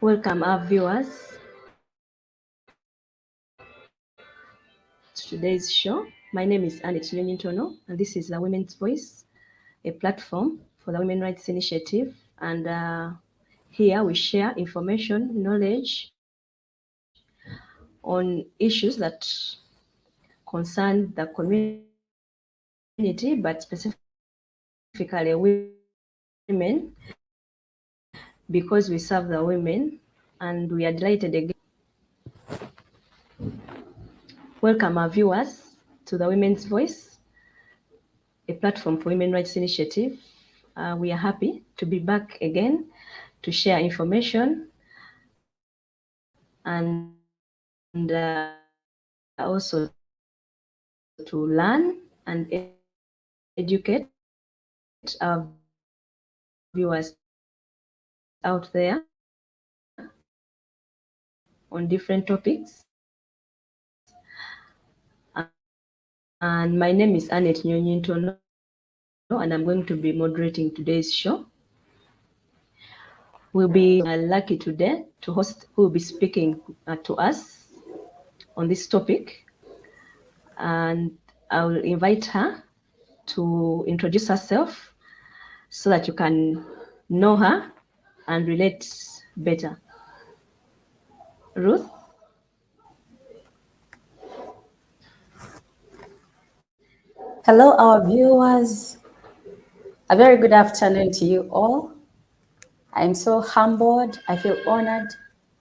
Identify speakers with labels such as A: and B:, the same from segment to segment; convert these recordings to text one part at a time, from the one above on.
A: Welcome our viewers to today's show. My name is Annette Nyonyintono, and this is the Women's Voice, a platform for the Women Rights Initiative. And here we share information, knowledge on issues that concern the community, but specifically women, because we serve the women, and we are delighted again. Welcome our viewers to the Women's Voice, a platform for Women Rights Initiative. We are happy to be back again to share information and also to learn and educate our viewers out there on different topics. And my name is Annette Nyonyintono, and I'm going to be moderating today's show. We'll be lucky today to host who will be speaking to us on this topic. And I will invite her to introduce herself so that you can know her and relate better. Ruth?
B: Hello, our viewers. A very good afternoon to you all. I'm so humbled. I feel honored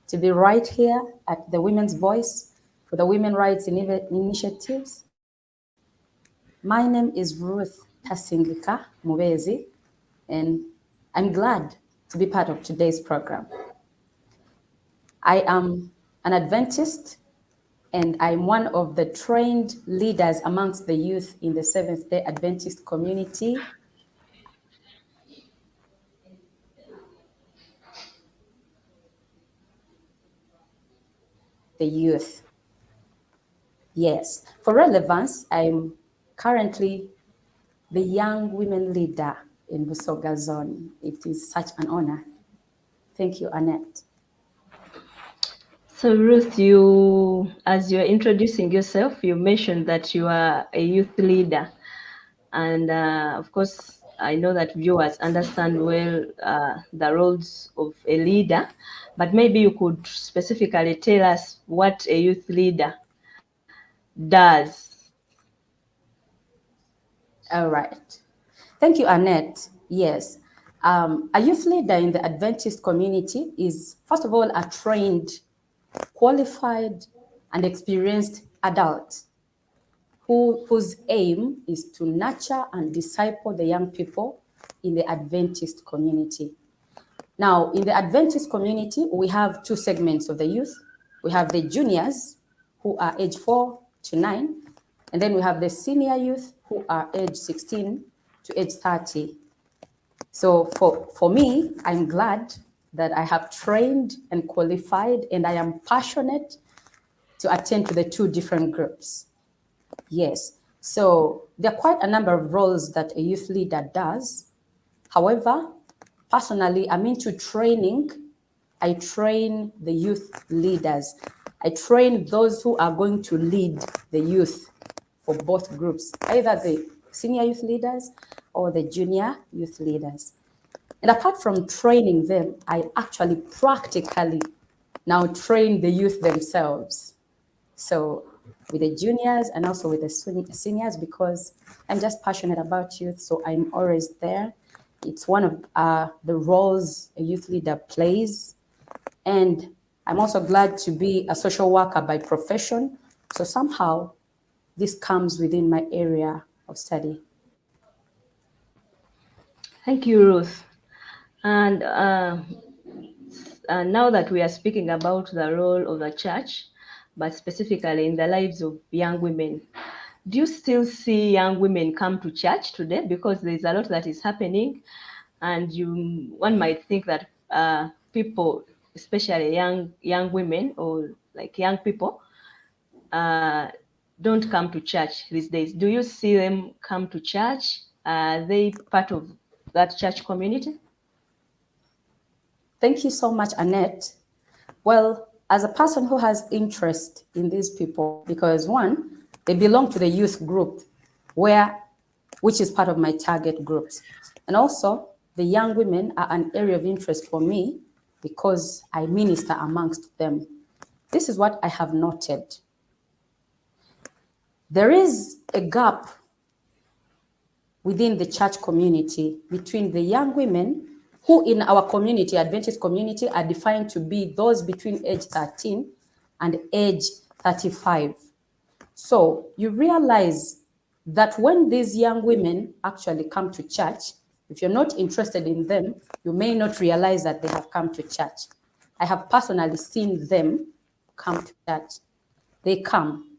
B: to be right here at the Women's Voice for the Women Rights Initiatives. My name is Ruth Tasingika Mubezi, and I'm glad to be part of today's program. I am an Adventist, and I'm one of the trained leaders amongst the youth in the Seventh-day Adventist community. The youth. Yes, for relevance, I'm currently the young women leader in Busoga Zone. It is such an honor. Thank you, Annette.
A: So Ruth, as you're introducing yourself, you mentioned that you are a youth leader. And of course, I know that viewers understand well the roles of a leader, but maybe you could specifically tell us what a youth leader does.
B: All right. Thank you, Annette. Yes. A youth leader in the Adventist community is, first of all, a trained, qualified, and experienced adult whose aim is to nurture and disciple the young people in the Adventist community. Now, in the Adventist community, we have two segments of the youth. We have the juniors, who are age 4 to 9, and then we have the senior youth, who are age 16 to age 30. So for me, I'm glad that I have trained and qualified, and I am passionate to attend to the two different groups. Yes, so there are quite a number of roles that a youth leader does. However, personally, I'm into training. I train the youth leaders. I train those who are going to lead the youth for both groups, either the senior youth leaders or the junior youth leaders. And apart from training them, I actually practically now train the youth themselves. So with the juniors and also with the seniors, because I'm just passionate about youth, so I'm always there. It's one of the roles a youth leader plays. And I'm also glad to be a social worker by profession. So somehow this comes within my area of study.
A: Thank you, Ruth. And now that we are speaking about the role of the church, but specifically in the lives of young women, do you still see young women come to church today? Because there's a lot that is happening, and one might think that people, especially young women or like young people, don't come to church these days. Do you see them come to church? Are they part of that church community?
B: Thank you so much, Annette. Well, as a person who has interest in these people, because one, they belong to the youth group which is part of my target groups. And also the young women are an area of interest for me because I minister amongst them. This is what I have noted. There is a gap within the church community between the young women who in our community, Adventist community, are defined to be those between age 13 and age 35. So you realize that when these young women actually come to church, if you're not interested in them, you may not realize that they have come to church. I have personally seen them come to church. They come,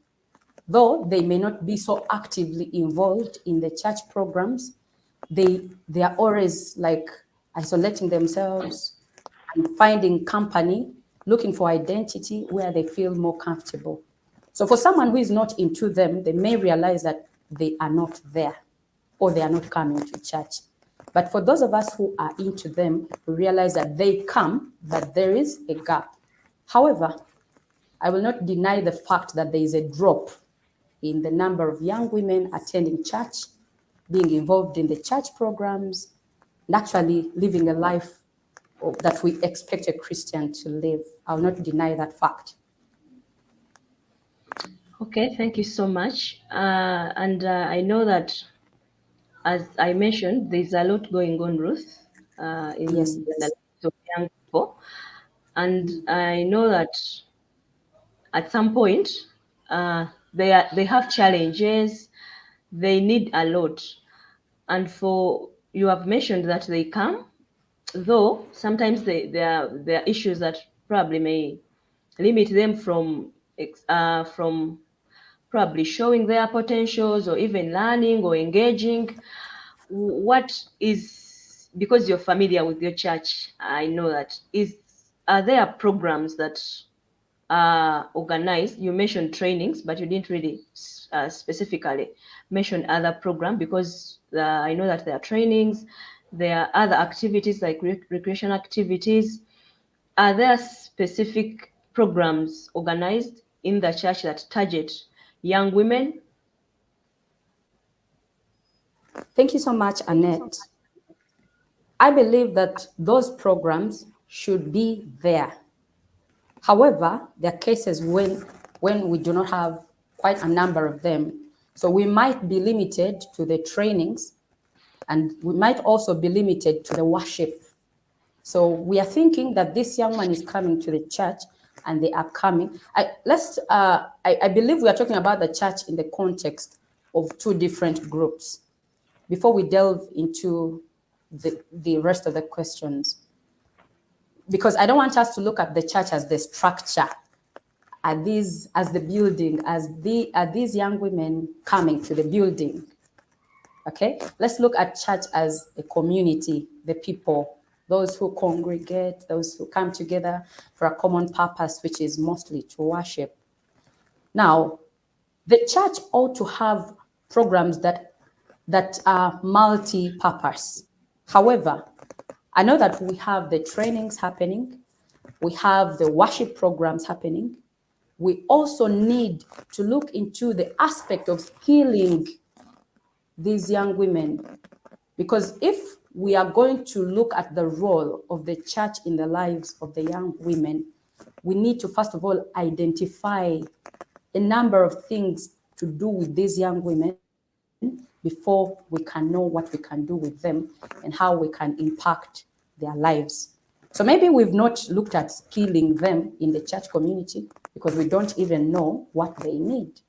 B: though they may not be so actively involved in the church programs, they are always like isolating themselves and finding company, looking for identity where they feel more comfortable. So for someone who is not into them, they may realize that they are not there or they are not coming to church. But for those of us who are into them, we realize that they come, but there is a gap. However, I will not deny the fact that there is a drop in the number of young women attending church, being involved in the church programs, and actually living a life that we expect a Christian to live. I'll not deny that fact.
A: Okay, thank you so much. I know that, as I mentioned, there's a lot going on, Ruth, in
B: Yes.
A: the lives of young people. And I know that at some point, they have challenges, they need a lot. And you have mentioned that they come, though sometimes there are issues that probably may limit them from probably showing their potentials or even learning or engaging. What is, because you're familiar with your church, I know that, are there programs that are organized? You mentioned trainings, but you didn't really specifically mention other programs, because I know that there are trainings, there are other activities like recreation activities. Are there specific programs organized in the church that target young women?
B: Thank you so much, Annette. I believe that those programs should be there. However, there are cases when we do not have quite a number of them. So we might be limited to the trainings, and we might also be limited to the worship. So we are thinking that this young man is coming to the church and they are coming. I believe we are talking about the church in the context of two different groups. Before we delve into the rest of the questions, because I don't want us to look at the church as the structure, as the building, are these young women coming to the building. Okay, let's look at church as a community, the people, those who congregate, those who come together for a common purpose, which is mostly to worship. Now, the church ought to have programs that are multi-purpose. However, I know that we have the trainings happening, we have the worship programs happening. We also need to look into the aspect of skilling these young women, because if we are going to look at the role of the church in the lives of the young women, we need to first of all identify a number of things to do with these young women before we can know what we can do with them and how we can impact their lives. So maybe we've not looked at skilling them in the church community because we don't even know what they need.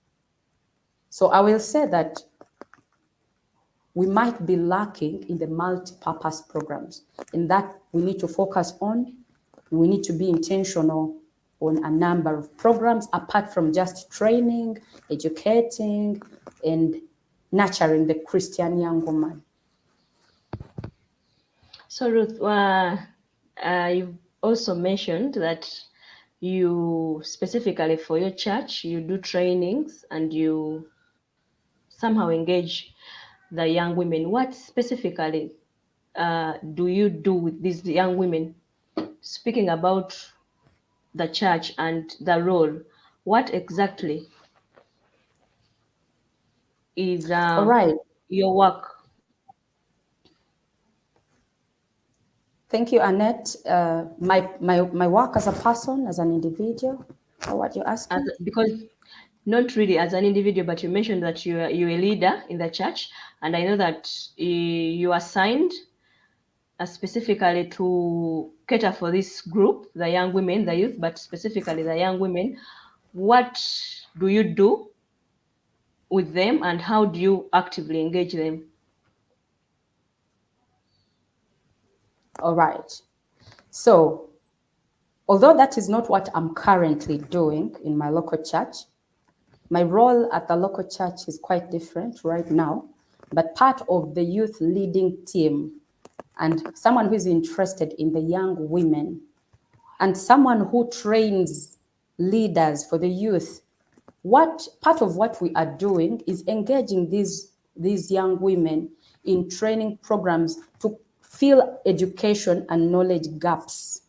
B: So I will say that we might be lacking in the multi-purpose programs, in that we need to focus on, we need to be intentional on a number of programs apart from just training, educating, and nurturing the Christian young woman.
A: So Ruth, you've also mentioned that you specifically for your church, you do trainings and you somehow engage the young women. What specifically do you do with these young women? Speaking about the church and the role, what exactly is
B: All right.
A: your work?
B: Thank you, Annette. My work as a person, as an individual, or what you're asking?
A: Because not really as an individual, but you mentioned that you're a leader in the church, and I know that you are assigned specifically to cater for this group, the young women, the youth, but specifically the young women. What do you do with them, and how do you actively engage them?
B: All right. So, although that is not what I'm currently doing in my local church, my role at the local church is quite different right now, but part of the youth leading team and someone who is interested in the young women and someone who trains leaders for the youth. What part of what we are doing is engaging these young women in training programs to fill education and knowledge gaps.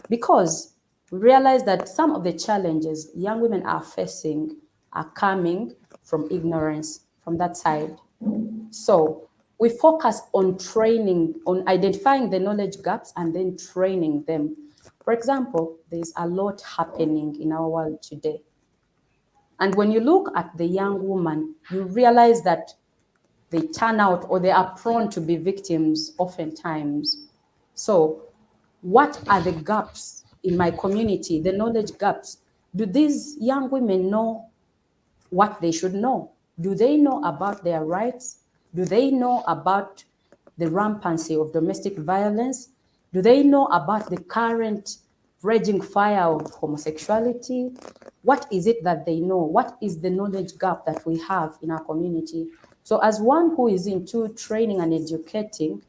B: Because we realize that some of the challenges young women are facing are coming from ignorance from that side. So we focus on training, on identifying the knowledge gaps and then training them. For example, there's a lot happening in our world today. And when you look at the young woman, you realize that they turn out or they are prone to be victims oftentimes. So, what are the gaps in my community, the knowledge gaps? Do these young women know what they should know? Do they know about their rights? Do they know about the rampancy of domestic violence? Do they know about the current raging fire of homosexuality? What is it that they know? What is the knowledge gap that we have in our community? So as one who is into training and educating,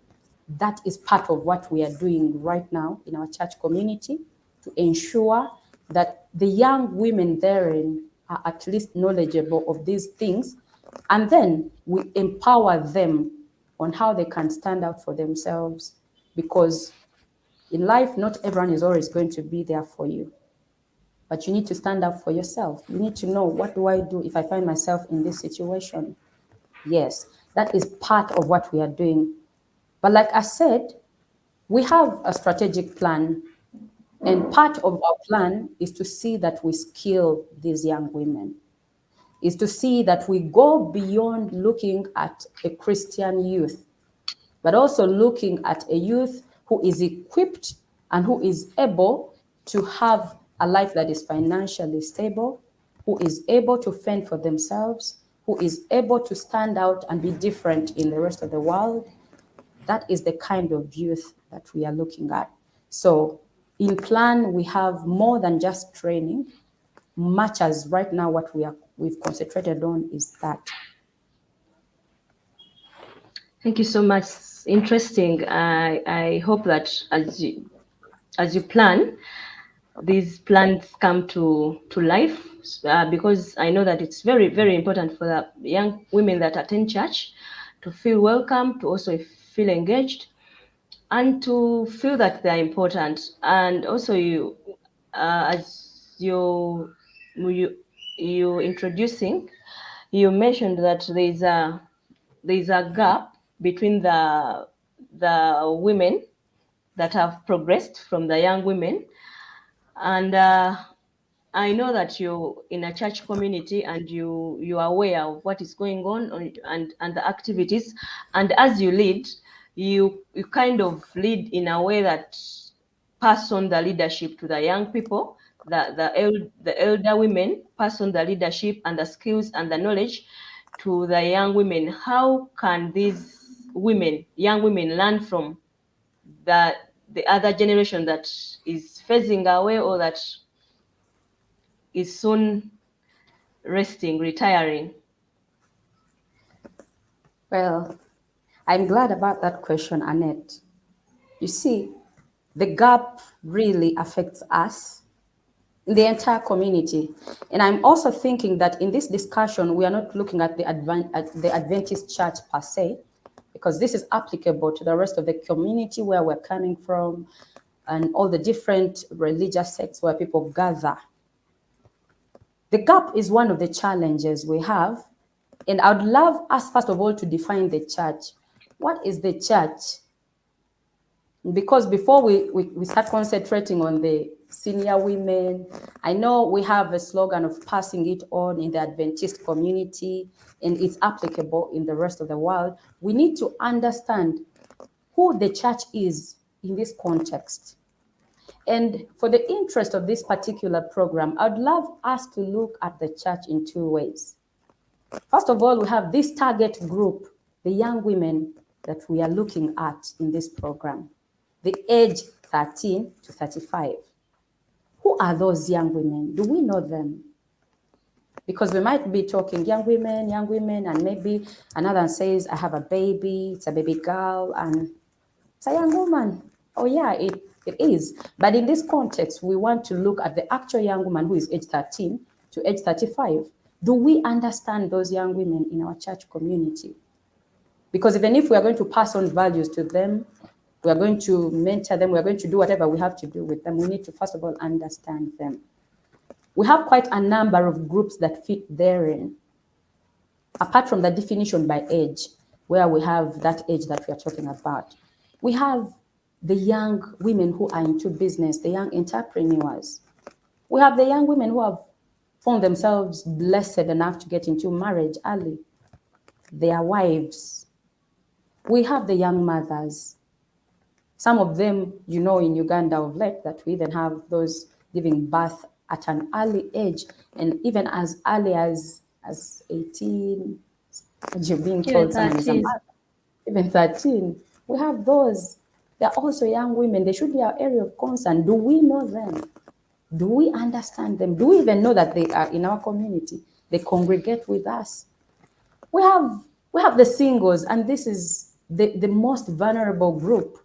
B: that is part of what we are doing right now in our church community to ensure that the young women therein are at least knowledgeable of these things. And then we empower them on how they can stand out for themselves. Because in life, not everyone is always going to be there for you. But you need to stand up for yourself. You need to know, what do I do if I find myself in this situation? Yes, that is part of what we are doing. But like I said, we have a strategic plan, and part of our plan is to see that we skill these young women, is to see that we go beyond looking at a Christian youth, but also looking at a youth who is equipped and who is able to have a life that is financially stable, who is able to fend for themselves, who is able to stand out and be different in the rest of the world. That is the kind of youth that we are looking at. So in plan, we have more than just training, much as right now what we've concentrated on is that.
A: Thank you so much. Interesting. I hope that as you plan, these plans come to life, because I know that it's very, very important for the young women that attend church to feel welcome, to also feel engaged, and to feel that they're important. And also, as you introducing, you mentioned that there's a gap between the women that have progressed from the young women, and I know that you're in a church community and you are aware of what is going on and the activities, and as you lead, you kind of lead in a way that pass on the leadership to the young people. The elder women pass on the leadership and the skills and the knowledge to the young women. How can these young women, learn from the other generation that is phasing away or that is soon retiring?
B: Well, I'm glad about that question, Annette. You see, the gap really affects us, the entire community. And I'm also thinking that in this discussion, we are not looking at the Adventist church per se, because this is applicable to the rest of the community where we're coming from. and all the different religious sects where people gather. The gap is one of the challenges we have. And I would love us, first of all, to define the church. What is the church? Because before we start concentrating on the senior women, I know we have a slogan of passing it on in the Adventist community, and it's applicable in the rest of the world. We need to understand who the church is in this context. And for the interest of this particular program, I'd love us to look at the church in two ways. First of all, we have this target group, the young women that we are looking at in this program, the age 13 to 35. Who are those young women? Do we know them? Because we might be talking young women, and maybe another says, I have a baby, it's a baby girl, and it's a young woman. Oh yeah, it is. But in this context, we want to look at the actual young woman who is age 13 to age 35. Do we understand those young women in our church community? Because even if we are going to pass on values to them, we are going to mentor them, we are going to do whatever we have to do with them, we need to first of all understand them. We have quite a number of groups that fit therein, apart from the definition by age, where we have that age that we are talking about. We have the young women who are into business, the young entrepreneurs. We have the young women who have found themselves blessed enough to get into marriage early, their wives. We have the young mothers. Some of them, you know, in Uganda of late, that we even have those giving birth at an early age, and even as early as 18, as you're being told someone is a mother, even 13. We have those. They're also young women. They should be our area of concern. Do we know them? Do we understand them? Do we even know that they are in our community? They congregate with us. We have the singles, and this is the most vulnerable group.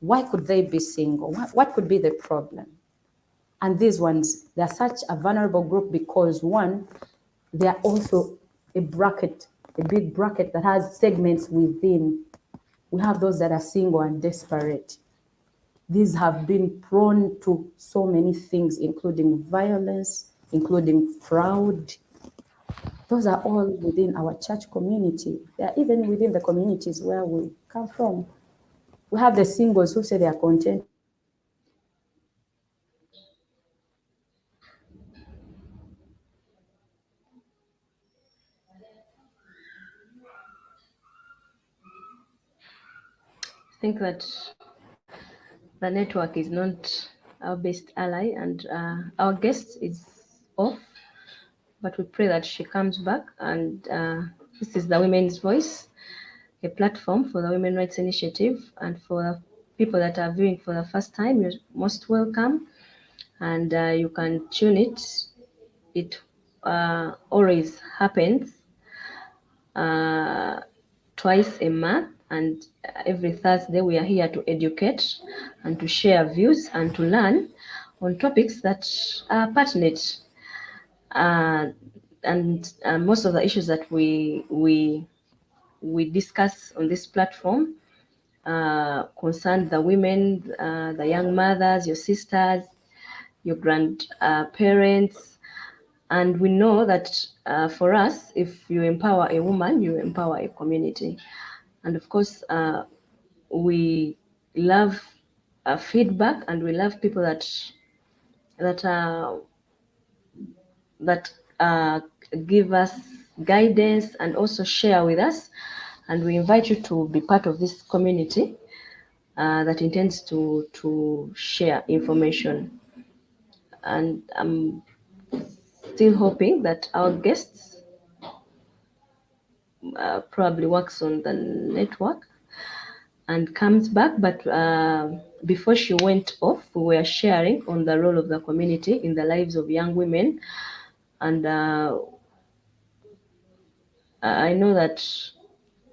B: Why could they be single? What could be the problem? And these ones, they're such a vulnerable group because, one, they're also a bracket, a big bracket that has segments within. We have those that are single and desperate. These have been prone to so many things, including violence, including fraud. Those are all within our church community. They are even within the communities where we come from. We have the singles who say they are content.
A: I think that the network is not our best ally, and our guest is off, but we pray that she comes back. And this is the Women's Voice, a platform for the Women Rights Initiative, and for people that are viewing for the first time, you're most welcome, and you can tune it. It always happens twice a month, and every Thursday we are here to educate and to share views and to learn on topics that are pertinent. And most of the issues that we discuss on this platform concern the women, the young mothers, your sisters, your grandparents. And we know that for us, if you empower a woman, you empower a community. And of course, we love feedback, and we love people that give us guidance and also share with us. And we invite you to be part of this community that intends to share information. And I'm still hoping that our guests probably works on the network and comes back. But before she went off, we were sharing on the role of the community in the lives of young women. And I know that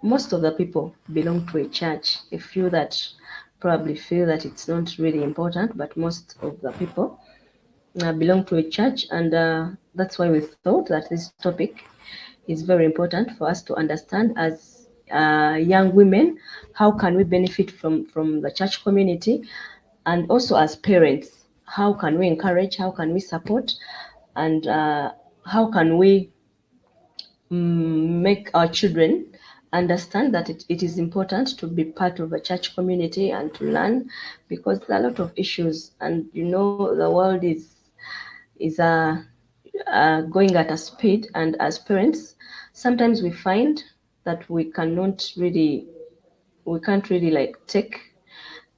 A: most of the people belong to a church. A few that probably feel that it's not really important, but most of the people belong to a church. And that's why we thought that this topic is very important for us to understand as young women. How can we benefit from the church community? And also as parents, how can we encourage, how can we support, and how can we make our children understand that it is important to be part of a church community and to learn, because there are a lot of issues, and the world is going at a speed, and as parents sometimes we find that we can't really like take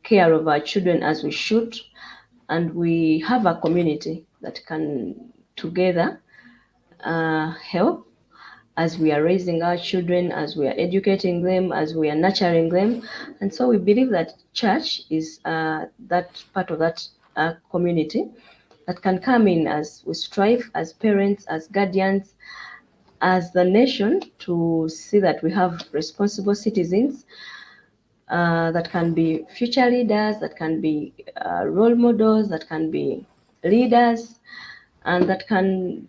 A: care of our children as we should, and we have a community that can together help as we are raising our children, as we are educating them, as we are nurturing them. And so we believe that church is that part of that community that can come in as we strive as parents, as guardians, as the nation, to see that we have responsible citizens that can be future leaders, that can be role models, that can be leaders, and that can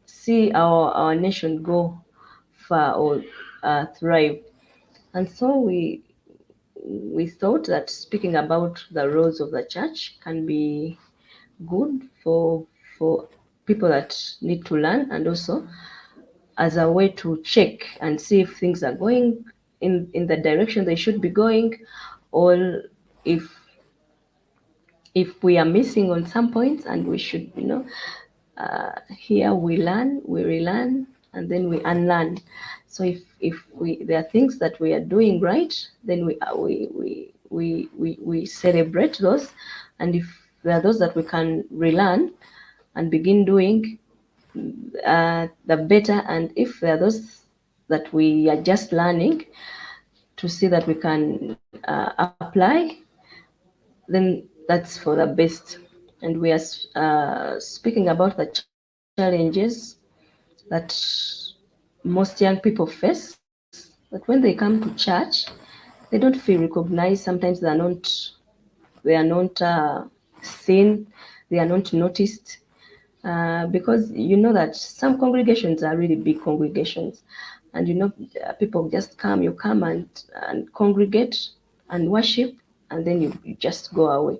A: see our nation go far or thrive. And so we thought that speaking about the roles of the church can be good for people that need to learn, and also as a way to check and see if things are going in the direction they should be going, or if we are missing on some points, and we should here we learn, we relearn, and then we unlearn. So if there are things that we are doing right, then we celebrate those, and if there are those that we can relearn and begin doing, the better. And if there are those that we are just learning to see that we can apply, then that's for the best. And we are speaking about the challenges that most young people face, that when they come to church, they don't feel recognized. Sometimes they are not seen, they are not noticed, because that some congregations are really big congregations, and people just come, you come and congregate and worship, and then you just go away.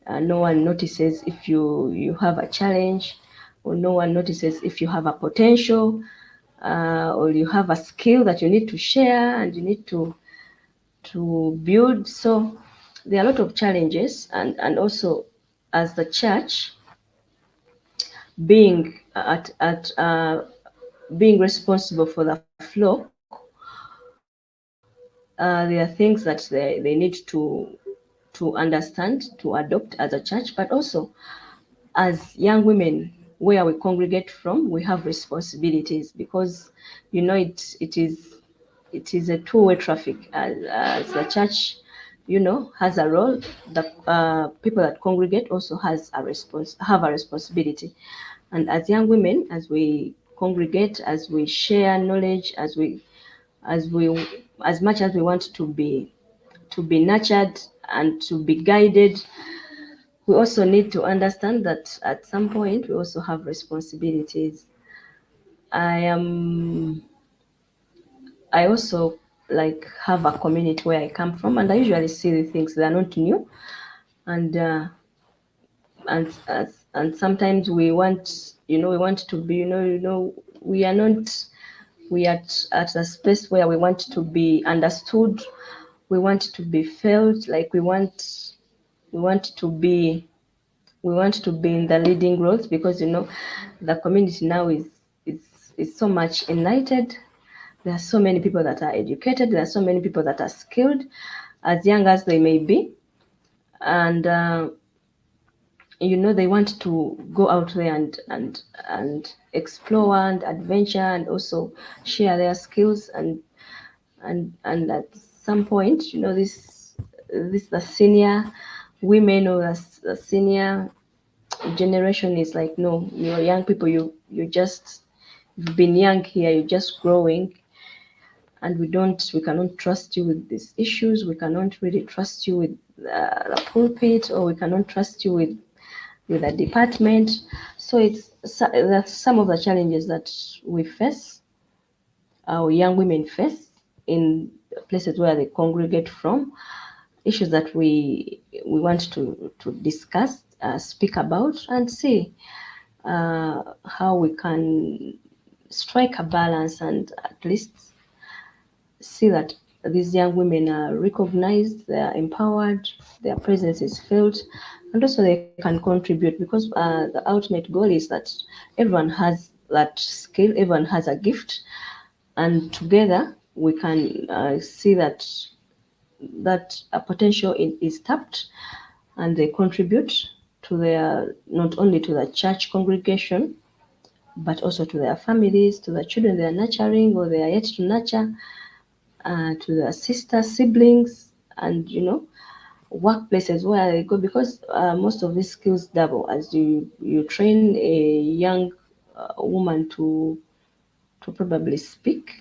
A: No one notices if you have a challenge, or no one notices if you have a potential, or you have a skill that you need to share and you need to build. So there are a lot of challenges, and also as the church being being responsible for the flock, there are things that they need to understand, to adopt as a church, but also as young women where we congregate from, we have responsibilities, because it is a two-way traffic. As the church has a role, the people that congregate also have a responsibility. And as young women, as we congregate, as we share knowledge, as much as we want to be nurtured and to be guided, we also need to understand that at some point we also have responsibilities. I also like have a community where I come from, and I usually see the things that are not new, and and sometimes we want to be we are not we are at a space where we want to be understood, we want to be felt, like we want to be in the leading roles, because the community now is so much united. There are so many people that are educated, there are so many people that are skilled, as young as they may be, and they want to go out there and explore and adventure, and also share their skills, and at some point this the senior women, or the senior generation is like, no, you're young people, you've been young here, you're just growing, and we cannot trust you with these issues, we cannot really trust you with the pulpit, or we cannot trust you with a department. So that's some of the challenges that we face, our young women face in places where they congregate from. issues that we want to discuss, speak about, and see how we can strike a balance and at least see that these young women are recognized, they are empowered, their presence is felt, and also they can contribute, because the ultimate goal is that everyone has that skill, everyone has a gift, and together we can see that potential is tapped, and they contribute to their, not only to the church congregation, but also to their families, to the children they are nurturing or they are yet to nurture, to their sister siblings, and workplaces where they go, because most of these skills double as you train a young woman to probably speak,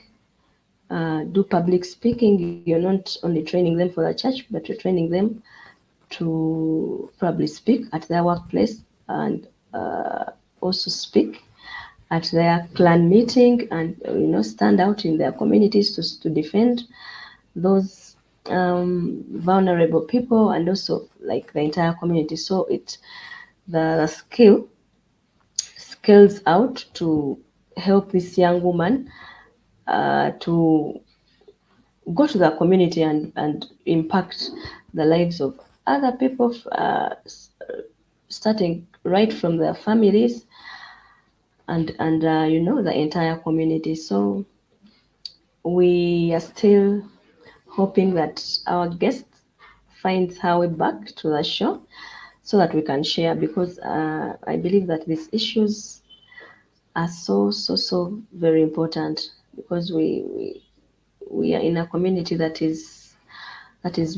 A: do public speaking. You're not only training them for the church, but you're training them to probably speak at their workplace, and also speak at their clan meeting, and stand out in their communities to defend those vulnerable people, and also like the entire community. So the skill scales out to help this young woman to go to the community and impact the lives of other people, starting right from their families, and the entire community. So we are still hoping that our guest finds her way back to the show so that we can share, because I believe that these issues are so very important, because we are in a community that is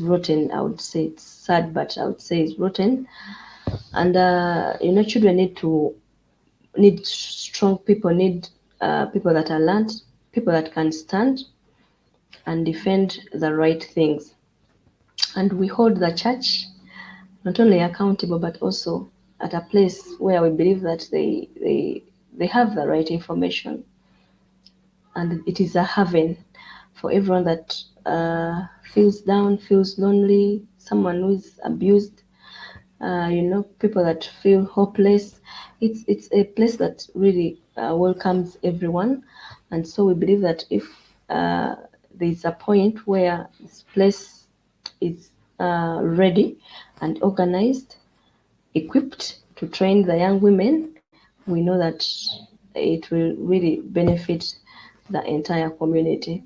A: rotten. I would say it's sad, but I would say it's rotten. And children need strong people, need people that are learned, people that can stand and defend the right things. And we hold the church not only accountable, but also at a place where we believe that they have the right information, and it is a haven for everyone that feels down, feels lonely, someone who is abused, people that feel hopeless. It's a place that really welcomes everyone, and so we believe that if there's a point where this place is ready and organized, equipped to train the young women, we know that it will really benefit the entire community.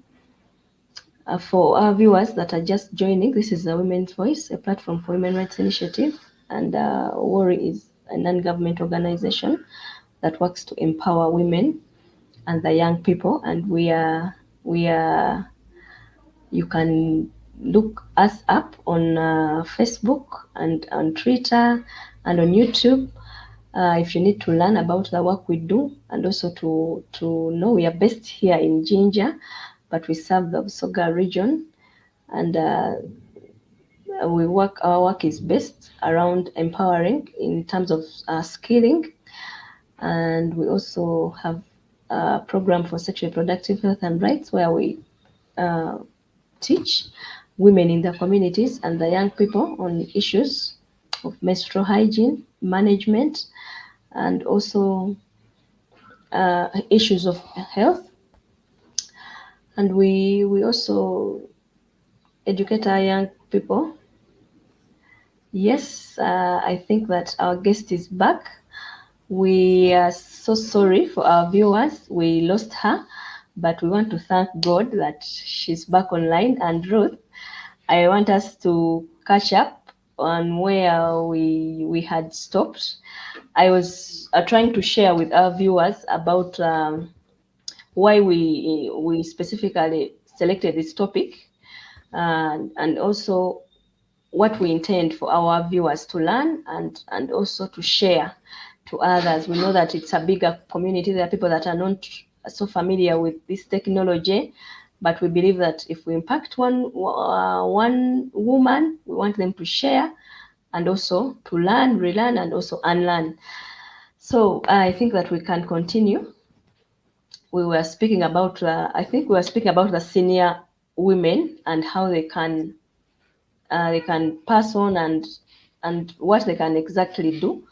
A: For our viewers that are just joining, this is the Women's Voice, a platform for women rights initiative, and WORI is a non-government organization that works to empower women and the young people. And we are you can look us up on Facebook and on Twitter and on YouTube. If you need to learn about the work we do, and also to know we are based here in Jinja, but we serve the Busoga region, and our work is based around empowering in terms of skilling, and we also have a program for sexual reproductive health and rights, where we teach women in their communities and the young people on issues of menstrual hygiene management, and also issues of health. And we also educate our young people. Yes, I think that our guest is back. We are so sorry for our viewers. We lost her, but we want to thank God that she's back online. And Ruth, I want us to catch up on where we had stopped. I was trying to share with our viewers about why we specifically selected this topic, and also what we intend for our viewers to learn, and also to share to others. We know that it's a bigger community. There are people that are not so familiar with this technology, but we believe that if we impact one woman, we want them to share and also to learn, relearn, and also unlearn. So I think that we can continue. We were speaking about, I think we were speaking about the senior women and how they can they can pass on, and what they can exactly do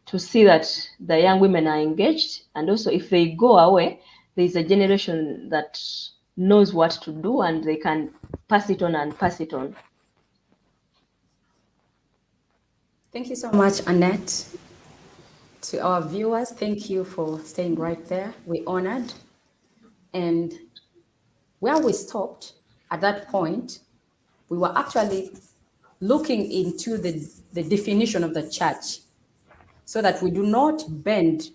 A: to see that the young women are engaged. And also, if they go away, there's a generation that knows what to do, and they can pass it on and pass it on.
B: Thank you so much, Annette. To our viewers, thank you for staying right there. We're honored. And where we stopped at that point, we were actually looking into the definition of the church so that we do not bend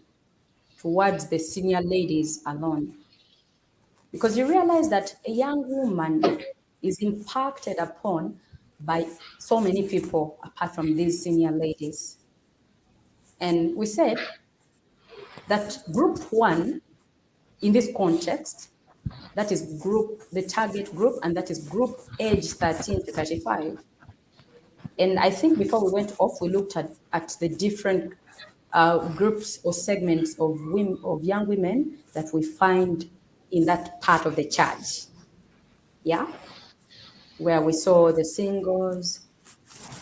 B: towards the senior ladies alone. Because you realize that a young woman is impacted upon by so many people apart from these senior ladies. And we said that group one in this context, that is group, the target group, and that is group age 13 to 35. And I think before we went off, we looked at the different groups or segments of women, of young women that we find in that part of the church. Yeah, where we saw the singles,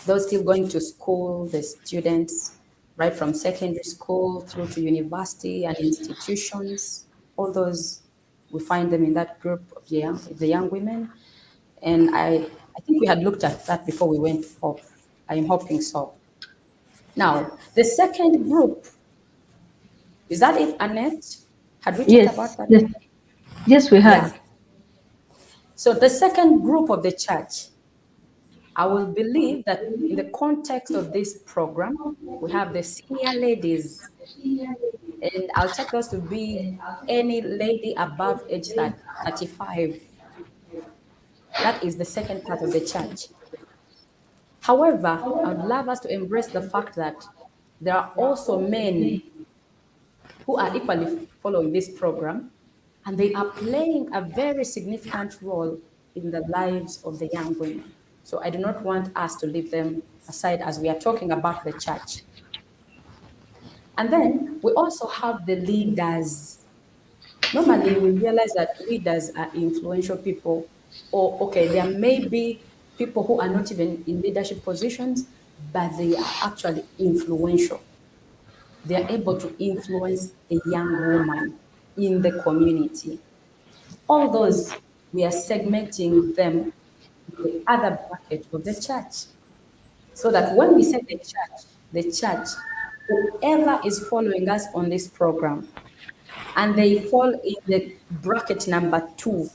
B: those still going to school, the students, right from secondary school through to university and institutions, all those, we find them in that group of the young women. And I think we had looked at that before we went off. I am hoping so. Now, the second group, is that it, Annette? Had we talked about that?
A: Yes, we had.
B: Yeah. So the second group of the church, I will believe that in the context of this program, we have the senior ladies, and I'll take those to be any lady above age 35. That is the second part of the church. However, I would love us to embrace the fact that there are also men who are equally following this program, and they are playing a very significant role in the lives of the young women. So I do not want us to leave them aside as we are talking about the church. And then we also have the leaders. Normally, we realize that leaders are influential people, or okay, there may be people who are not even in leadership positions, but they are actually influential. They are able to influence a young woman in the community. All those, we are segmenting them in the other bracket of the church. So that when we say the church, whoever is following us on this program, and they fall in the bracket number 2,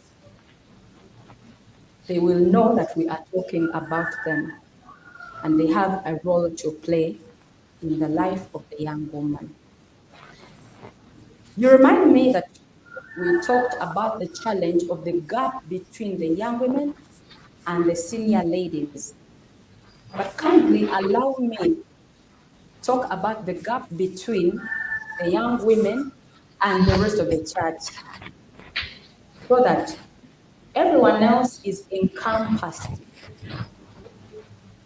B: they will know that we are talking about them, and they have a role to play in the life of the young woman. You remind me that we talked about the challenge of the gap between the young women and the senior ladies. But kindly allow me talk about the gap between the young women and the rest of the church, so that everyone else is encompassed.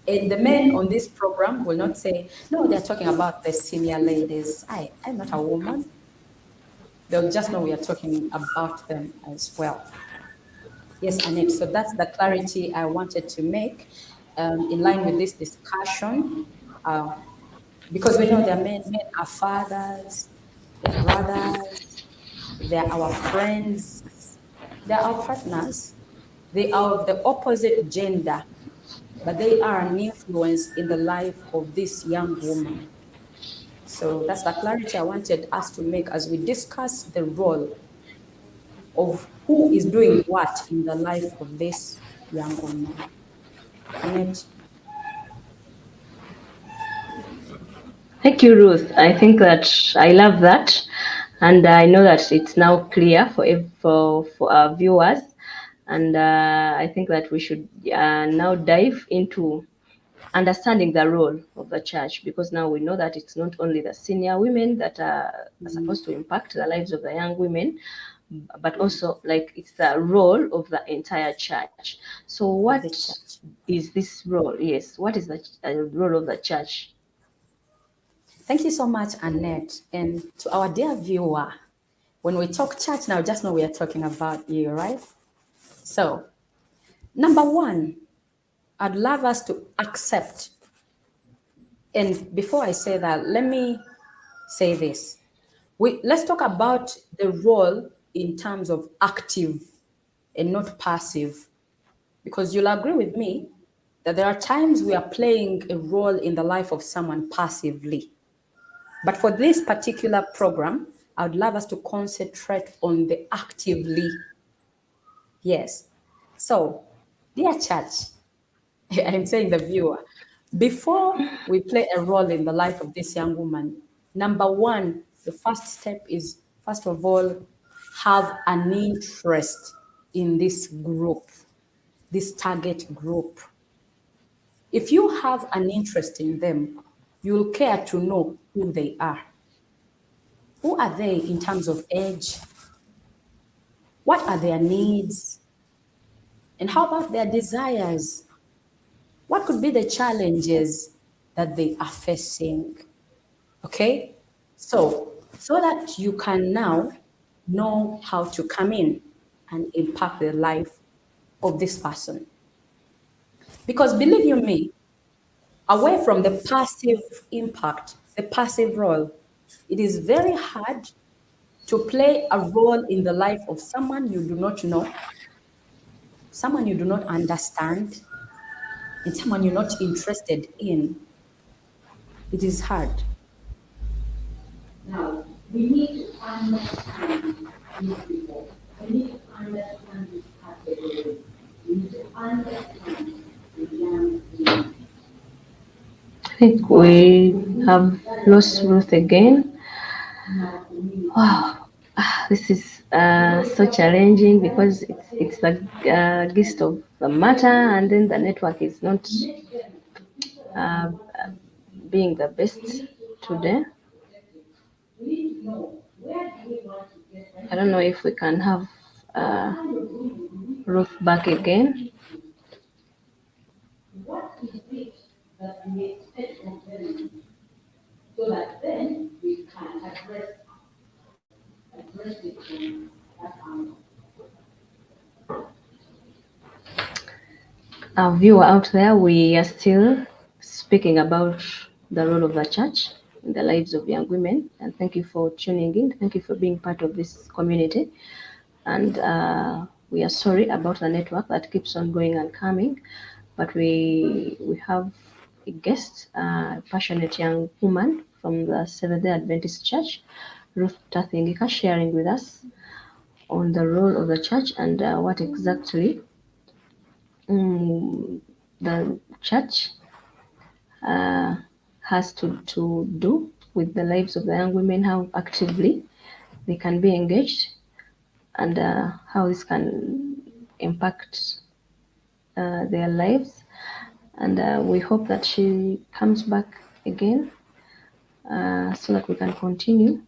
B: And the men on this program will not say, no, they're talking about the senior ladies. I'm not a woman. They'll just know we are talking about them as well. Yes, Annette, so that's the clarity I wanted to make in line with this discussion, because we know that men are fathers, they're brothers, they're our friends, they're our partners, they are of the opposite gender, but they are an influence in the life of this young woman. So that's the clarity I wanted us to make as we discuss the role of who is doing what in the life of this young woman. Annette.
A: Thank you, Ruth. I think that I love that, and I know that it's now clear for our viewers. And I think that we should now dive into understanding the role of the church, because now we know that it's not only the senior women that are supposed to impact the lives of the young women, but also like it's the role of the entire church. So what is this role? Yes, what is the role of the church?
B: Thank you so much, Annette. And to our dear viewer, when we talk church now, just know we are talking about you, right? So, number one, I'd love us to accept. And before I say that, let me say this. Let's talk about the role in terms of active and not passive, because you'll agree with me that there are times we are playing a role in the life of someone passively. But for this particular program, I would love us to concentrate on the actively. Yes. So, dear church, I'm saying the viewer, before we play a role in the life of this young woman, number one, the first step is, first of all, have an interest in this group, this target group. If you have an interest in them, you'll care to know who they are. Who are they in terms of age? What are their needs? And how about their desires? What could be the challenges that they are facing? Okay? So that you can now know how to come in and impact the life of this person. Because believe you me, away from the passive impact, the passive role, it is very hard to play a role in the life of someone you do not know, someone you do not understand, and someone you're not interested in. It is hard. Now, we need to understand these people. We need to understand this category. We need to understand the young people.
A: I think we have lost Ruth again. Wow, this is so challenging because it's the gist of the matter, and then the network is not uh, being the best today. I don't know if we can have Ruth back again.
B: What is it that we expect from them so that then we can address it from that angle?
A: Our viewer out there, we are still speaking about the role of the church in the lives of young women. And thank you for tuning in. Thank you for being part of this community. And we are sorry about the network that keeps on going and coming, but we have a guest, a passionate young woman from the Seventh-day Adventist Church, Ruth Tathingika, sharing with us on the role of the church and what exactly the church uh, has to do with the lives of the young women, how actively they can be engaged, and how this can impact their lives. And we hope that she comes back again so that we can continue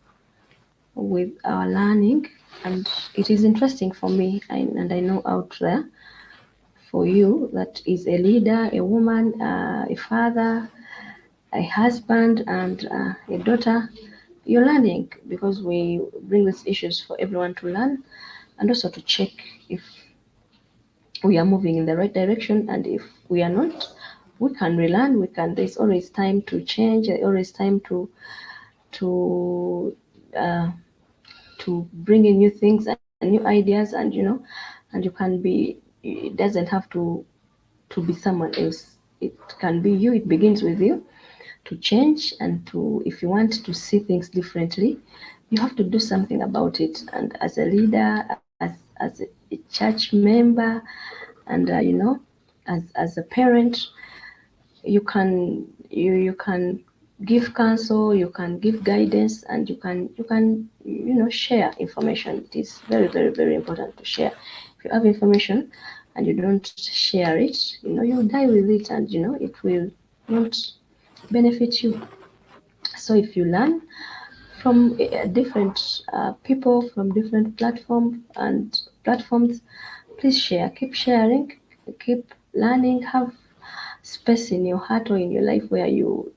A: with our learning. And it is interesting for me, and I know out there for you that is a leader, a woman, a father, a husband, and a daughter. You're learning because we bring these issues for everyone to learn and also to check if we are moving in the right direction, and if we are not, we can relearn. There's always time to change. There's always time to uh, to bring in new things and new ideas, and and you can be. It doesn't have to be someone else. It can be you. It begins with you to change, and to, if you want to see things differently, you have to do something about it. And as a leader, as a church member, and as a parent, you can give counsel, you can give guidance, and you can share information. It is very, very, very important to share. If you have information and you don't share it, you die with it, and it will not benefit you. So if you learn from different people from different platforms, please share. Keep sharing, keep learning. Have space in your heart or in your life where you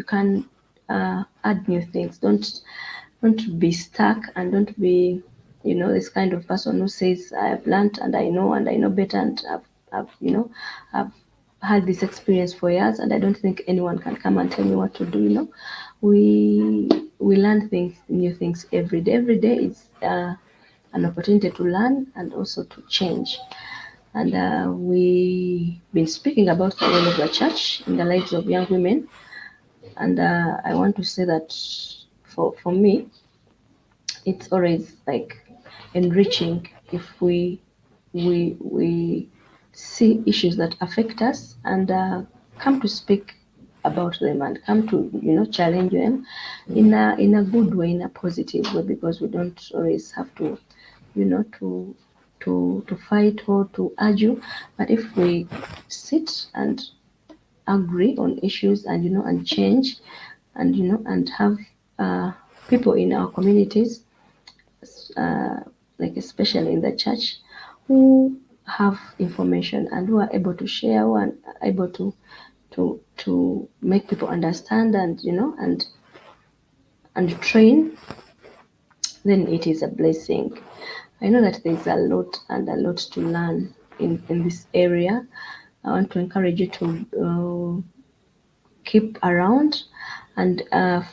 A: can add new things. Don't be stuck, and don't be this kind of person who says, I have learned and I know better, and I've had this experience for years, and I don't think anyone can come and tell me what to do. You know, we learn new things every day. Every day is an opportunity to learn and also to change. And we've been speaking about the role of the church in the lives of young women. And I want to say that for me, it's always like enriching if we see issues that affect us and come to speak about them and come to challenge them in a good way, in a positive way, because we don't always have to to fight or to argue. But if we sit and agree on issues and and change and and have people in our communities, uh, like especially in the church, who have information and who are able to share, who are able to make people understand and and train, then it is a blessing. I know that there's a lot and a lot to learn in this area. I want to encourage you to keep around. And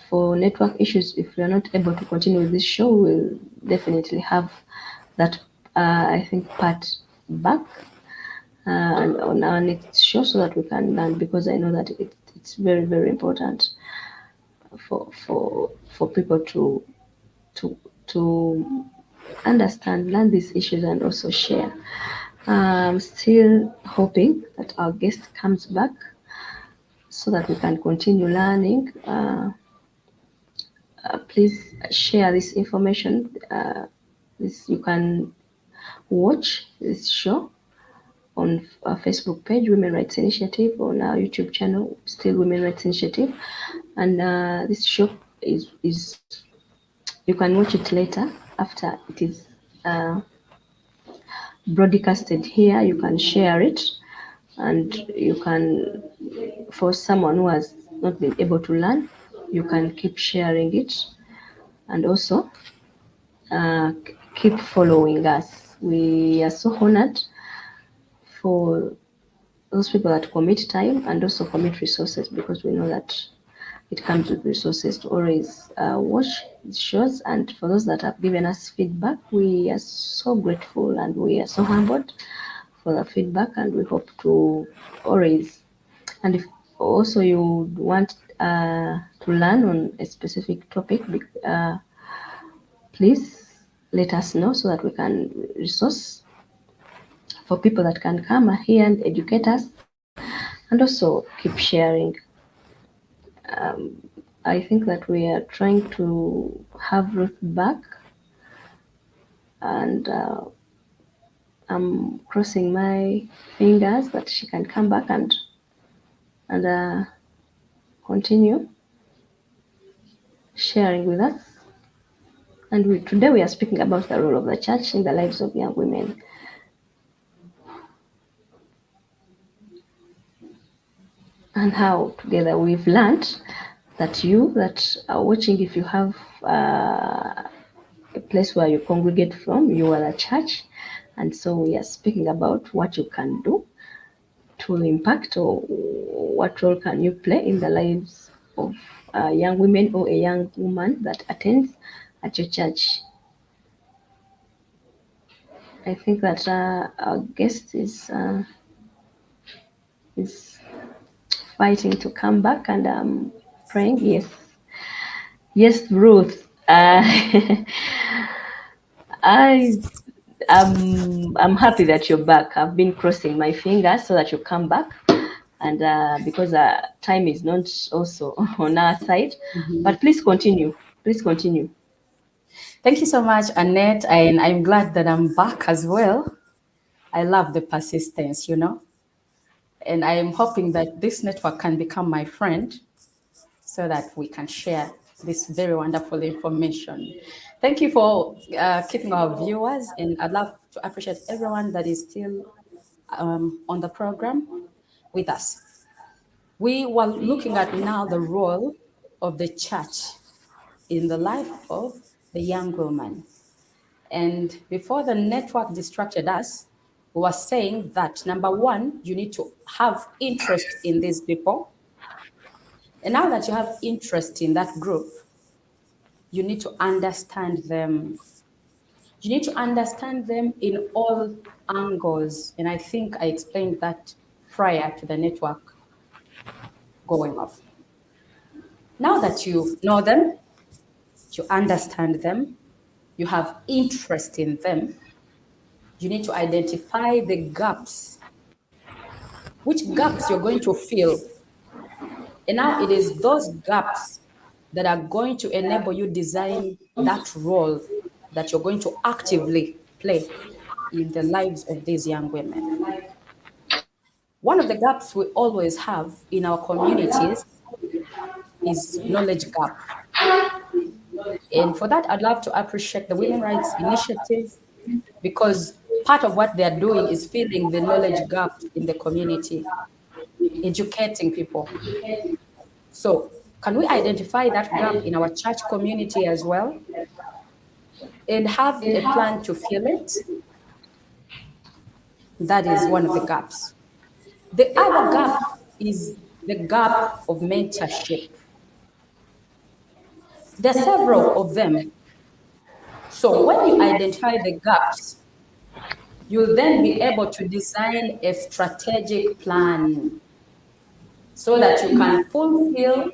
A: for network issues, if we are not able to continue with this show, we'll definitely have that, I think, part back and on our next show so that we can learn, because I know that it's very, very important for people to to understand, learn these issues, and also share. I'm still hoping that our guest comes back so that we can continue learning. Please share this information. This you can watch this show on our Facebook page, Women Rights Initiative, on our YouTube channel, still Women Rights Initiative, and this show is you can watch it later after it is uh, broadcasted here. You can share it, and you can, for someone who has not been able to learn, you can keep sharing it, and also keep following us. We are so honored for those people that commit time and also commit resources, because we know that it comes with resources to always watch these shows. And for those that have given us feedback, we are so grateful and we are so humbled for the feedback, and we hope to always. And if also you want to learn on a specific topic, please let us know so that we can resource for people that can come here and educate us, and also keep sharing. Um, I think that we are trying to have Ruth back, and I'm crossing my fingers that she can come back and continue sharing with us. And today we are speaking about the role of the church in the lives of young women, and how together we've learned that you that are watching, if you have a place where you congregate from, you are a church. And so we are speaking about what you can do to impact, or what role can you play in the lives of young women or a young woman that attends at your church. I think that our guest is fighting to come back, and I'm praying. Yes, Ruth. I I'm happy that you're back. I've been crossing my fingers so that you come back, and because time is not also on our side. But please continue. Please continue.
B: Thank you so much, Annette. And I'm glad that I'm back as well. I love the persistence, you know. And I am hoping that this network can become my friend so that we can share this very wonderful information. Thank you for keeping our viewers, and I'd love to appreciate everyone that is still on the program with us. We were looking at now the role of the church in the life of the young woman. And before the network distracted us, we were saying that number one, you need to have interest in these people. And now that you have interest in that group, you need to understand them. You need to understand them in all angles. And I think I explained that prior to the network going off. Now that you know them, you understand them, you have interest in them, you need to identify the gaps, which gaps you're going to fill. And now it is those gaps that are going to enable you design that role that you're going to actively play in the lives of these young women. One of the gaps we always have in our communities is knowledge gap. And for that, I'd love to appreciate the Women Rights Initiative, because part of what they're doing is filling the knowledge gap in the community, educating people. So can we identify that gap in our church community as well and have a plan to fill it? That is one of the gaps. The other gap is the gap of mentorship. There are several of them. So when you identify the gaps, you'll then be able to design a strategic plan so that you can fulfill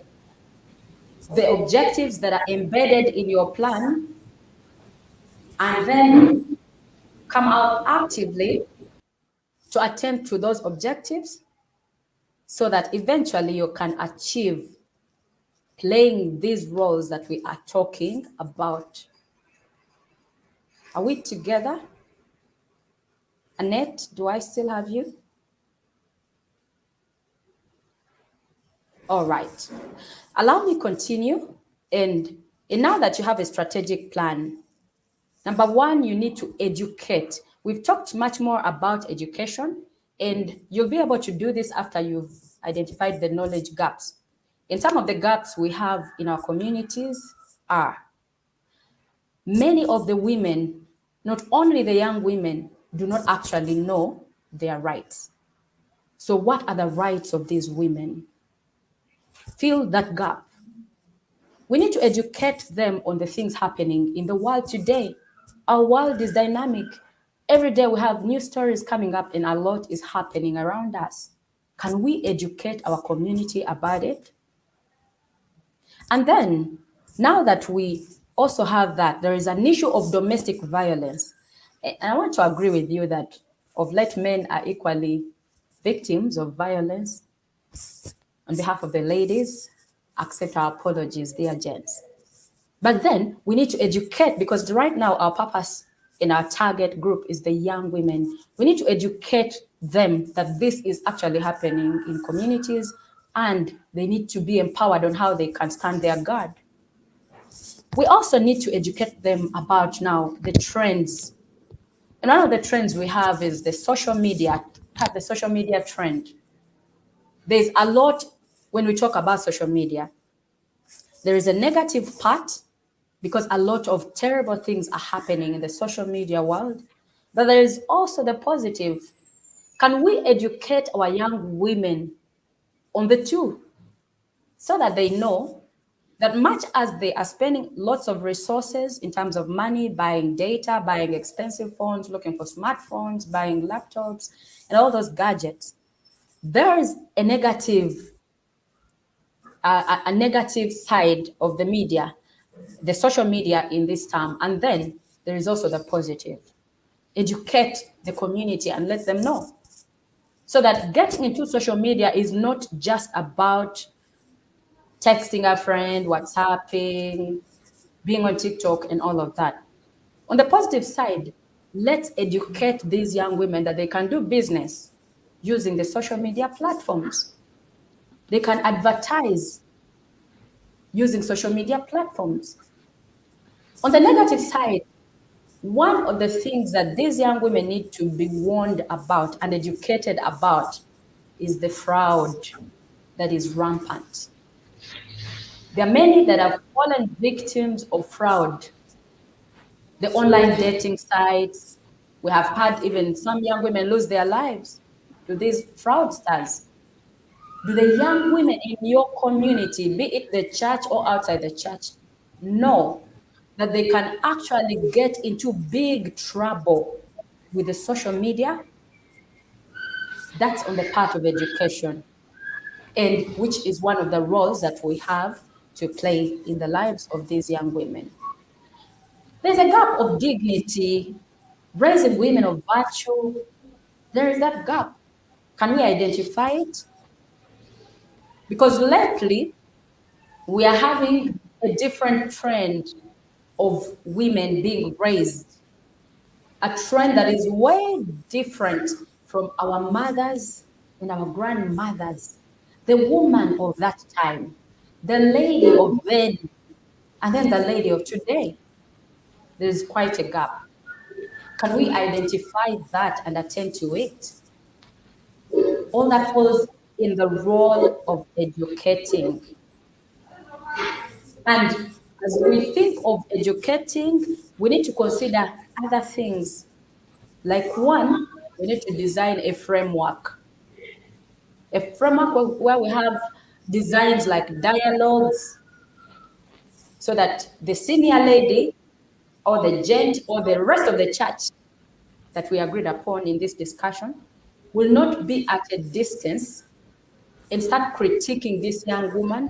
B: the objectives that are embedded in your plan, and then come out actively to attempt to those objectives so that eventually you can achieve playing these roles that we are talking about. Are we together? Annette, do I still have you? All right. Allow me continue. And now that you have a strategic plan, number one, you need to educate. We've talked much more about education, and you'll be able to do this after you've identified the knowledge gaps. And some of the gaps we have in our communities are many of the women, not only the young women, do not actually know their rights. So what are the rights of these women? Fill that gap. We need to educate them on the things happening in the world today. Our world is dynamic. Every day we have new stories coming up and a lot is happening around us. Can we educate our community about it? And then, now that we also have that, there is an issue of domestic violence. And I want to agree with you that of late men are equally victims of violence. On behalf of the ladies, accept our apologies, dear gents. But then we need to educate, because right now our purpose in our target group is the young women. We need to educate them that this is actually happening in communities, and they need to be empowered on how they can stand their guard. We also need to educate them about now the trends. And one of the trends we have is the social media, the social media trend. There's a lot when we talk about social media. There is a negative part because a lot of terrible things are happening in the social media world, but there is also the positive. Can we educate our young women on the two so that they know that much as they are spending lots of resources in terms of money, buying data, buying expensive phones, looking for smartphones, buying laptops, and all those gadgets, there is a negative side of the media, the social media in this term, and then there is also the positive. Educate the community and let them know. So that getting into social media is not just about texting a friend, WhatsApping, being on TikTok, and all of that. On the positive side, let's educate these young women that they can do business using the social media platforms. They can advertise using social media platforms. On the negative side, one of the things that these young women need to be warned about and educated about is the fraud that is rampant. There are many that have fallen victims of fraud. The online dating sites, We have had even some young women lose their lives to these fraudsters. Do the young women in your community, be it the church or outside the church, know that they can actually get into big trouble with the social media? That's on the part of education, and which is one of the roles that we have to play in the lives of these young women. There's a gap of dignity, raising women of virtue. There is that gap. Can we identify it? Because lately, we are having a different trend of women being raised, a trend that is way different from our mothers and our grandmothers, the woman of that time, the lady of then, and then the lady of today. There's quite a gap. Can we identify that and attend to it? All that falls in the role of educating. And as we think of educating, we need to consider other things. Like one, we need to design a framework where we have designs like dialogues, so that the senior lady or the gent or the rest of the church that we agreed upon in this discussion will not be at a distance and start critiquing this young woman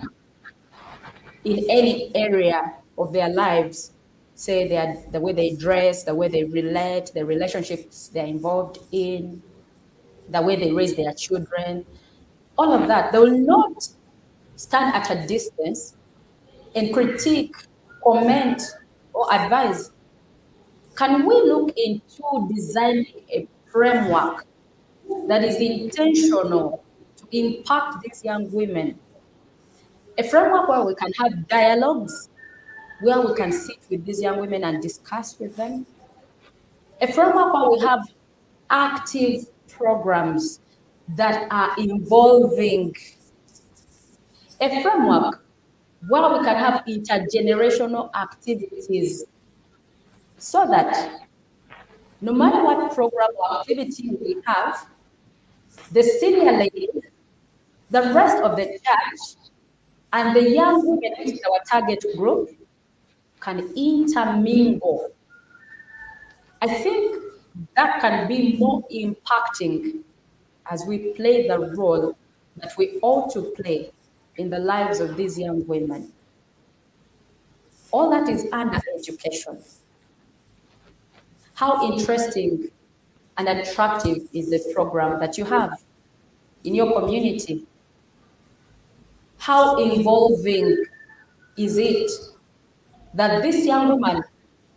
B: in any area of their lives, say the way they dress, the way they relate, the relationships they're involved in, the way they raise their children, all of that. They will not stand at a distance and critique, comment, or advise. Can we look into designing a framework that is intentional to impact these young women? A framework where we can have dialogues, where we can sit with these young women and discuss with them. A framework where we have active programs that are involving. A framework where we can have intergenerational activities, so that no matter what program or activity we have, the senior ladies, the rest of the church, and the young women, which is our target group, can intermingle. I think that can be more impacting as we play the role that we ought to play in the lives of these young women. All that is under education. How interesting and attractive is the program that you have in your community? How involving is it that this young woman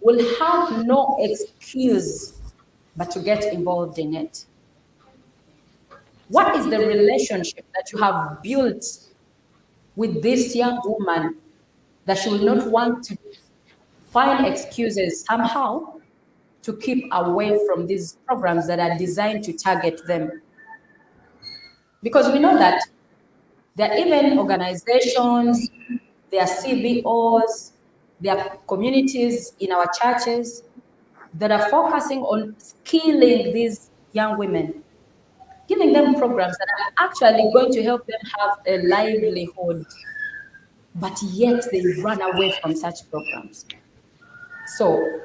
B: will have no excuse but to get involved in it? What is the relationship that you have built with this young woman that she will not want to find excuses somehow to keep away from these programs that are designed to target them? Because we know that there are even organizations, there are CBOs, there are communities in our churches that are focusing on skilling these young women, giving them programs that are actually going to help them have a livelihood, but yet they run away from such programs. So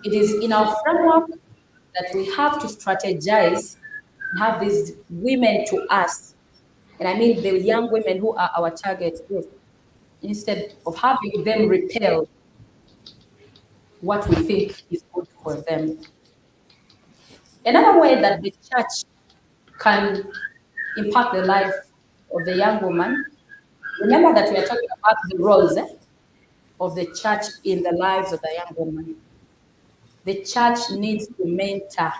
B: it is in our framework that we have to strategize and have these women to us, and I mean the young women who are our target group, instead of having them repel what we think is good for them. Another way that the church can impact the life of the young woman, remember that we are talking about the roles of the church in the lives of the young woman. The church needs to mentor.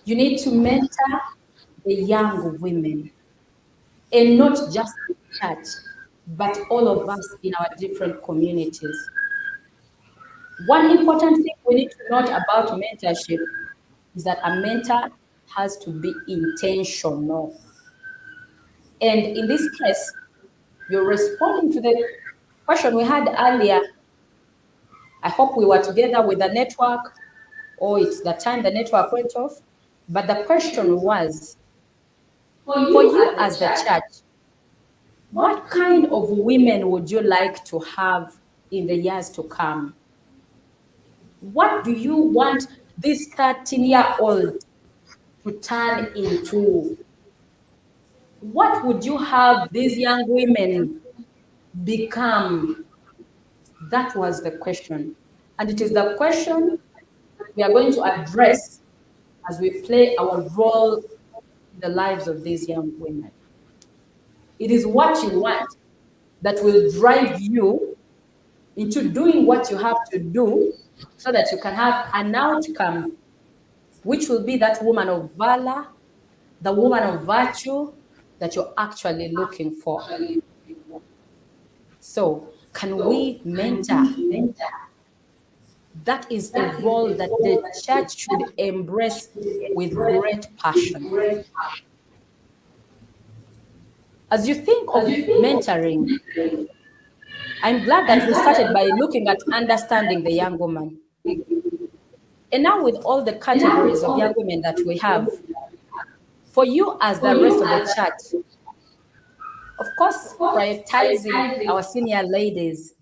B: You need to mentor the young women, and not just the church, but all of us in our different communities. One important thing we need to note about mentorship is that a mentor has to be intentional. And in this case, you're responding to the question we had earlier. I hope we were together with the network or it's the time the network went off. But the question was, for you as the church, what kind of women would you like to have in the years to come? What do you want this 13-year-old to turn into? What would you have these young women become? That was the question. And it is the question we are going to address as we play our role in the lives of these young women. It is what you want that will drive you into doing what you have to do so that you can have an outcome, which will be that woman of valor, the woman of virtue that you're actually looking for. So, can we mentor? That is a role that the church should embrace with great passion. As you think of mentoring, I'm glad that we started by looking at understanding the young woman. And now with all the categories of young women that we have, for you as the rest of the church, of course, prioritizing our senior ladies.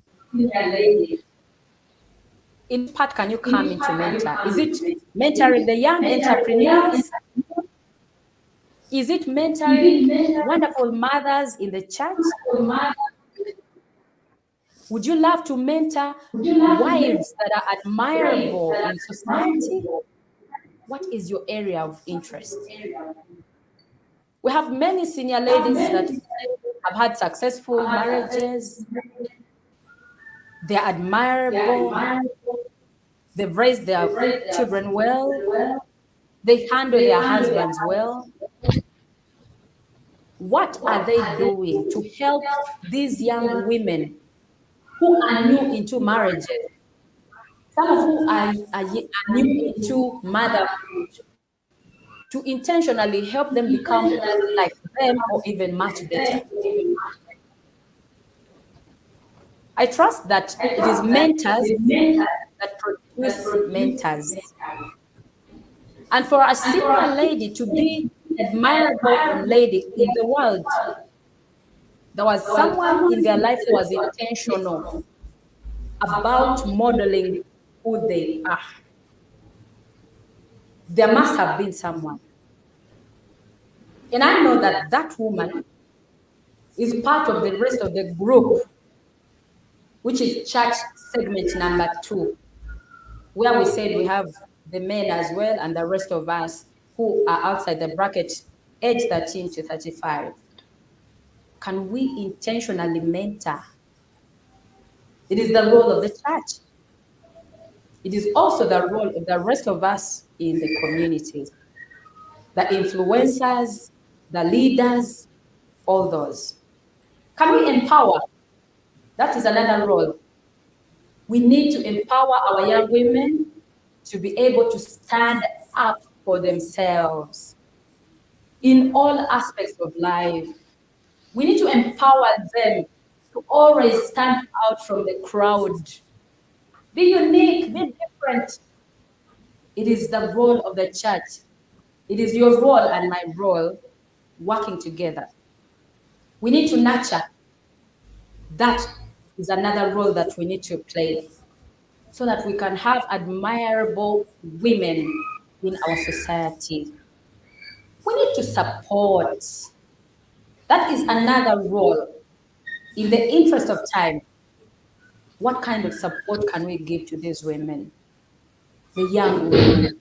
B: In part, can you come into mentor? Is it mentoring the young entrepreneurs? Is it mentoring wonderful mothers in the church? Would you love to mentor wives that are admirable in society? What is your area of interest? We have many senior ladies that have had successful marriages. They're admirable. They've raised their children well. They handle their husbands well. What are they doing to help these young women who are new into marriages? Some of who are new into motherhood, to intentionally help them become like them or even much better. I trust that it is mentors that produce mentors. And for a senior lady to be an admirable lady in the world, there was someone in their life who was intentional about modeling who they are. There must have been someone. And I know that that woman is part of the rest of the group, which is church segment number 2, where we said we have the men as well and the rest of us who are outside the bracket, age 13 to 35. Can we intentionally mentor? It is the role of the church. It is also the role of the rest of us in the communities, the influencers, the leaders, all those. Can we empower? That is another role. We need to empower our young women to be able to stand up for themselves in all aspects of life. We need to empower them to always stand out from the crowd. Be unique, be different. It is the role of the church. It is your role and my role working together. We need to nurture. That is another role that we need to play so that we can have admirable women in our society. We need to support. That is another role. In the interest of time, what kind of support can we give to these women? The young women,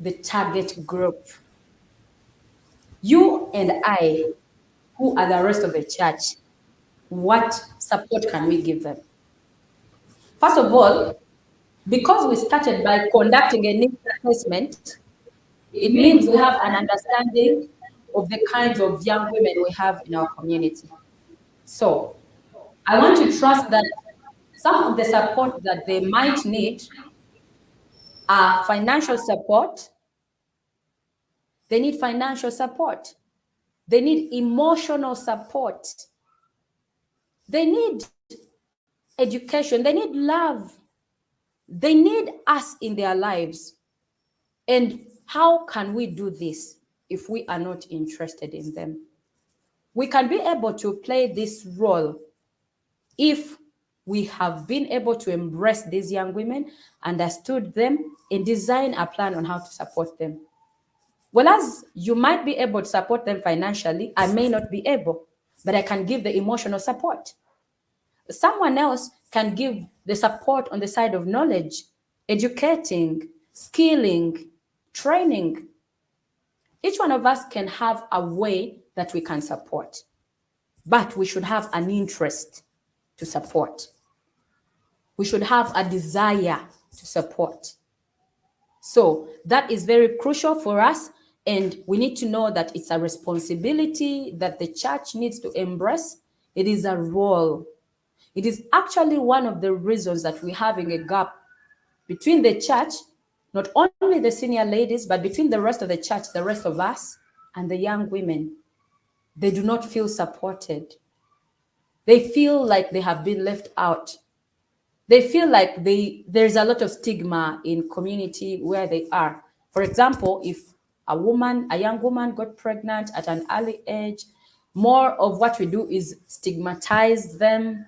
B: the target group. You and I, who are the rest of the church, what support can we give them? First of all, because we started by conducting a needs assessment, it means we have an understanding of the kinds of young women we have in our community. So I want to trust that some of the support that they might need are financial support. They need financial support. They need emotional support. They need education. They need love. They need us in their lives And how can we do this if we are not interested in them? We can be able to play this role if we have been able to embrace these young women, understood them, and design a plan on how to support them. Well, as you might be able to support them financially, I may not be able, but I can give the emotional support. Someone else can give the support on the side of knowledge, educating, skilling, training. Each one of us can have a way that we can support, but we should have an interest to support. We should have a desire to support. So that is very crucial for us, and we need to know that it's a responsibility that the church needs to embrace. It is a role. It is actually one of the reasons that we're having a gap between the church, not only the senior ladies, but between the rest of the church, the rest of us, and the young women. They do not feel supported. They feel like they have been left out. They feel like there's a lot of stigma in community where they are. For example, if a young woman got pregnant at an early age, more of what we do is stigmatize them,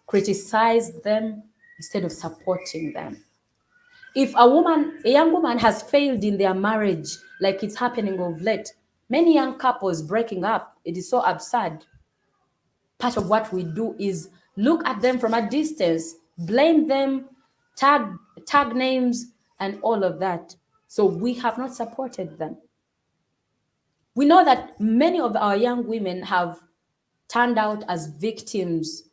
B: criticize them, instead of supporting them. If a young woman has failed in their marriage, like it's happening of late, many young couples breaking up, it is so absurd. Part of what we do is look at them from a distance, blame them, tag names, and all of that. So we have not supported them. We know that many of our young women have turned out as victims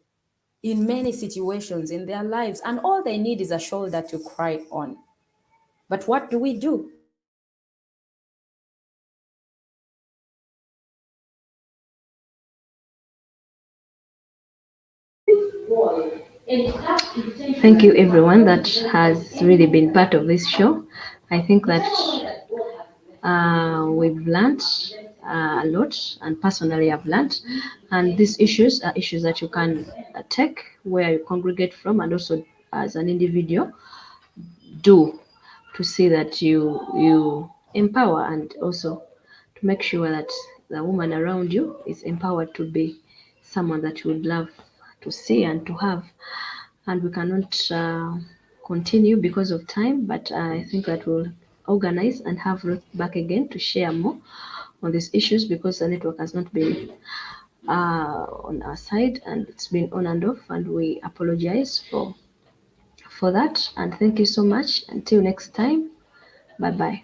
B: in many situations in their lives, and all they need is a shoulder to cry on. But what do?
A: Thank you, everyone that has really been part of this show. I think that we've learned a lot, and personally, I've learned. And these issues are issues that you can take where you congregate from, and also as an individual, do to see that you empower, and also to make sure that the woman around you is empowered to be someone that you would love to see and to have. And we cannot continue because of time, but I think that we'll organize and have Ruth back again to share more on these issues, because the network has not been on our side, and it's been on and off, and we apologize for that. And thank you so much. Until next time, bye bye.